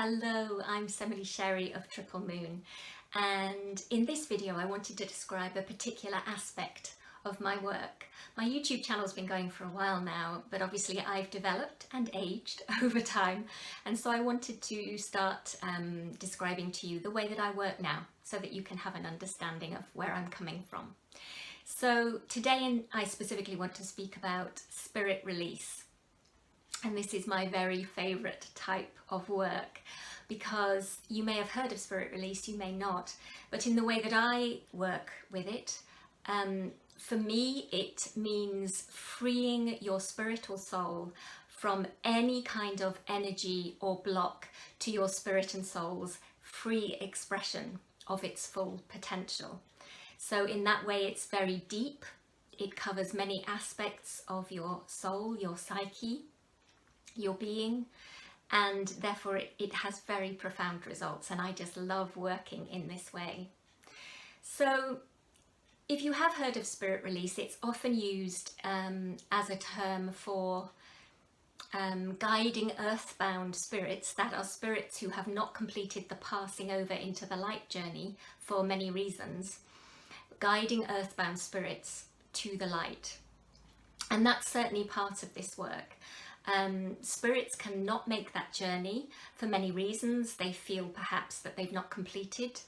Hello, I'm Semily Sherry of Triple Moon, and in this video I wanted to describe a particular aspect of my work. My YouTube channel's been going for a while now, but obviously I've developed and aged over time, and so I wanted to start describing to you the way that I work now so that you can have an understanding of where I'm coming from. So today I specifically want to speak about spirit release. And this is my very favourite type of work because you may have heard of spirit release, you may not, but in the way that I work with it, for me it means freeing your spirit or soul from any kind of energy or block to your spirit and soul's free expression of its full potential. So in that way it's very deep, it covers many aspects of your soul, your psyche, your being, and therefore it has very profound results, and I just love working in this way. So if you have heard of spirit release, it's often used as a term for guiding earthbound spirits, that are spirits who have not completed the passing over into the light journey for many reasons, guiding earthbound spirits to the light. And that's certainly part of this work. Spirits cannot make that journey for many reasons. They feel perhaps that they've not completed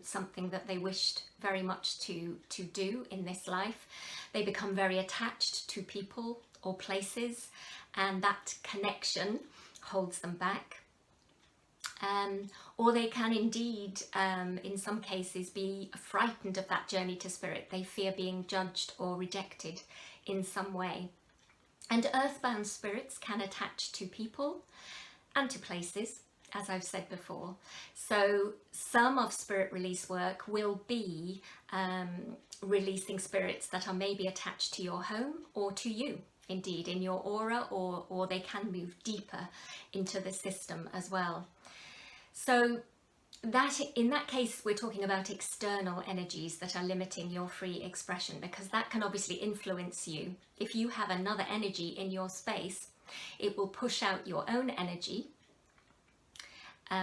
something that they wished very much to do in this life. They become very attached to people or places, and that connection holds them back. Or they can indeed, in some cases, be frightened of that journey to spirit. They fear being judged or rejected in some way. And earthbound spirits can attach to people and to places, as I've said before. So some of spirit release work will be releasing spirits that are maybe attached to your home or to you, indeed, in your aura, or they can move deeper into the system as well. So that, in that case, we're talking about external energies that are limiting your free expression, because that can obviously influence you. If you have another energy in your space, it will push out your own energy,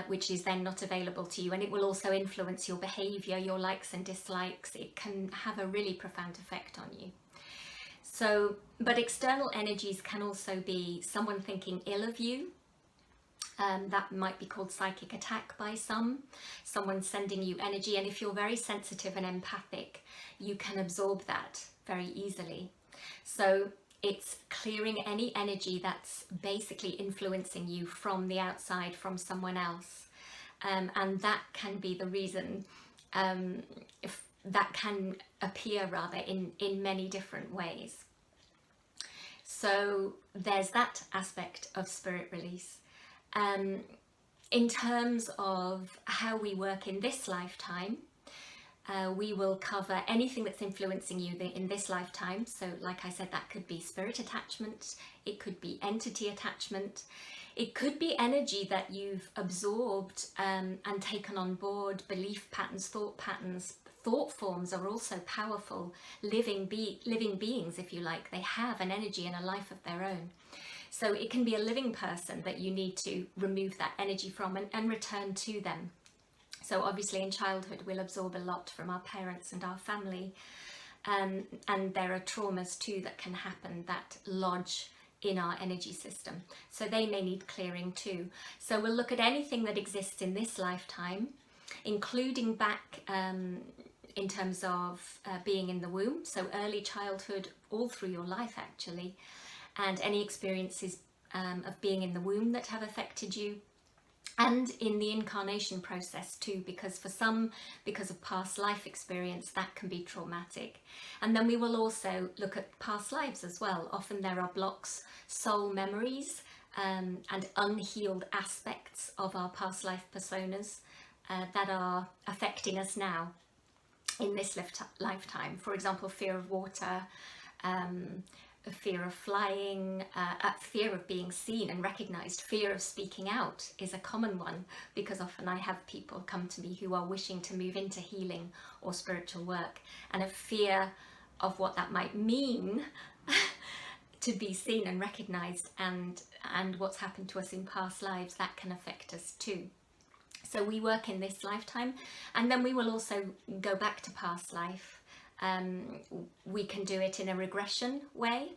which is then not available to you, and it will also influence your behavior, your likes and dislikes. It can have a really profound effect on you. So, but external energies can also be someone thinking ill of you. That might be called psychic attack by someone sending you energy, and if you're very sensitive and empathic, you can absorb that very easily. So it's clearing any energy that's basically influencing you from the outside, from someone else, and that can be the reason, if that can appear rather in many different ways. So there's that aspect of spirit release. In terms of how we work in this lifetime, we will cover anything that's influencing you in this lifetime. So like I said, that could be spirit attachment, it could be entity attachment, it could be energy that you've absorbed and taken on board, belief patterns, thought patterns. Thought forms are also powerful living beings, if you like. They have an energy and a life of their own. So it can be a living person that you need to remove that energy from and return to them. So obviously in childhood we'll absorb a lot from our parents and our family, and there are traumas too that can happen that lodge in our energy system. So they may need clearing too. So we'll look at anything that exists in this lifetime, including back in terms of being in the womb, so early childhood all through your life actually, and any experiences of being in the womb that have affected you, and in the incarnation process too, because for some, because of past life experience, that can be traumatic. And then we will also look at past lives as well. Often there are blocks, soul memories, and unhealed aspects of our past life personas that are affecting us now in this lifetime. For example, fear of water, a fear of flying, a fear of being seen and recognized, fear of speaking out is a common one, because often I have people come to me who are wishing to move into healing or spiritual work, and a fear of what that might mean to be seen and recognized, and what's happened to us in past lives, that can affect us too. So we work in this lifetime, and then we will also go back to past life. We can do it in a regression way,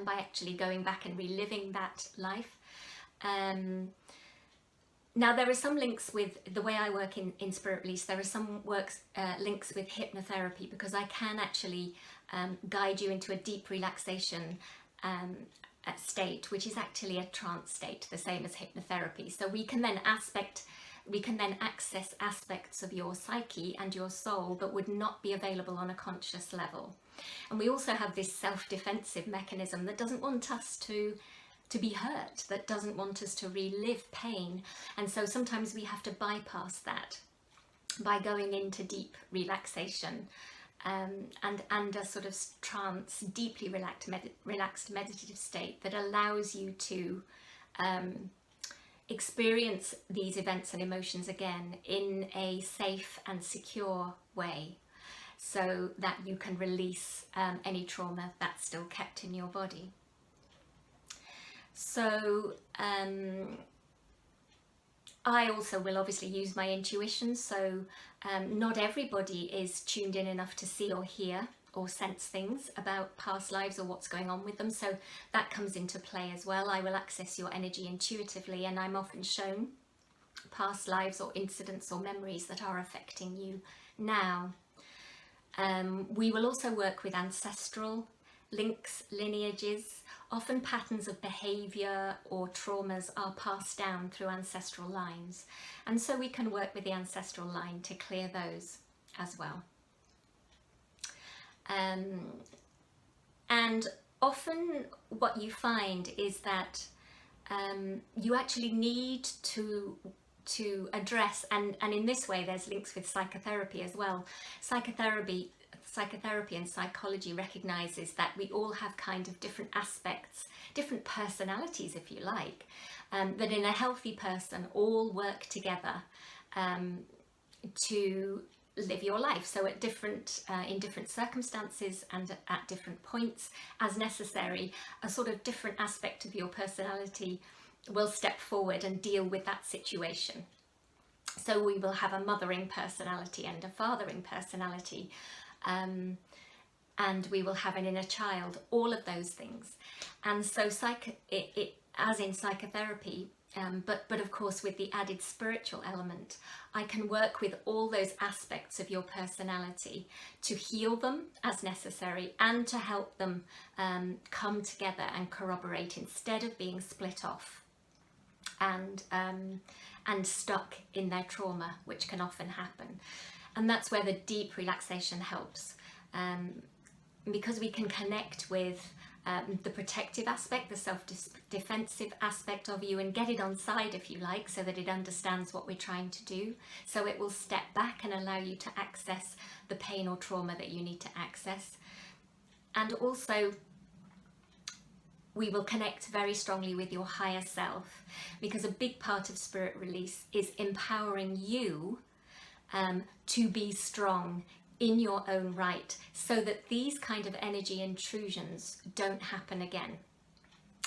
by actually going back and reliving that life. Now, there are some links with the way I work in Spirit Release. There are some links with hypnotherapy, because I can actually guide you into a deep relaxation state, which is actually a trance state, the same as hypnotherapy. So we can then access aspects of your psyche and your soul that would not be available on a conscious level. And we also have this self-defensive mechanism that doesn't want us to be hurt, that doesn't want us to relive pain. And so sometimes we have to bypass that by going into deep relaxation, and a sort of trance, deeply relaxed meditative state that allows you to experience these events and emotions again in a safe and secure way, so that you can release any trauma that's still kept in your body. So I also will obviously use my intuition, so not everybody is tuned in enough to see or hear or sense things about past lives or what's going on with them, so that comes into play as well. I will access your energy intuitively, and I'm often shown past lives or incidents or memories that are affecting you now. We will also work with ancestral links, lineages. Often patterns of behaviour or traumas are passed down through ancestral lines, and so we can work with the ancestral line to clear those as well. And often what you find is that you actually need to address, and in this way there's links with psychotherapy as well. Psychotherapy and psychology recognises that we all have kind of different aspects, different personalities if you like, that in a healthy person all work together to live your life. So at in different circumstances and at different points as necessary, a sort of different aspect of your personality will step forward and deal with that situation. So we will have a mothering personality and a fathering personality, and we will have an inner child, all of those things. And so as in psychotherapy, but of course with the added spiritual element, I can work with all those aspects of your personality to heal them as necessary, and to help them come together and corroborate instead of being split off and stuck in their trauma, which can often happen. And that's where the deep relaxation helps, because we can connect with the protective aspect, the self-defensive aspect of you, and get it on side, if you like, so that it understands what we're trying to do. So it will step back and allow you to access the pain or trauma that you need to access. And also, we will connect very strongly with your higher self, because a big part of Spirit Release is empowering you to be strong in your own right, so that these kind of energy intrusions don't happen again.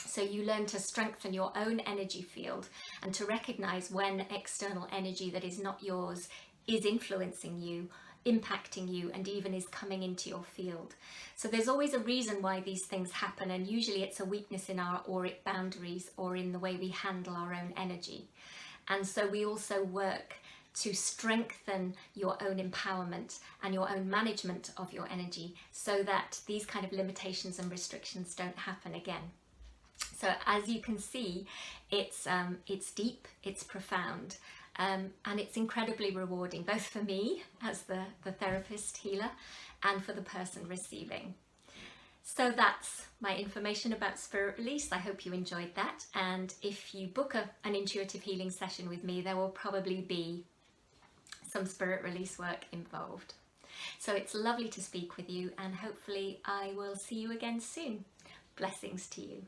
So you learn to strengthen your own energy field, and to recognize when external energy that is not yours is influencing you, impacting you, and even is coming into your field. So there's always a reason why these things happen, and usually it's a weakness in our auric boundaries or in the way we handle our own energy. And so we also work to strengthen your own empowerment and your own management of your energy, so that these kind of limitations and restrictions don't happen again. So as you can see, it's deep, it's profound, and it's incredibly rewarding, both for me as the therapist healer and for the person receiving. So that's my information about Spirit Release. I hope you enjoyed that, and if you book an intuitive healing session with me, there will probably be some Spirit Release work involved. So it's lovely to speak with you, and hopefully I will see you again soon. Blessings to you.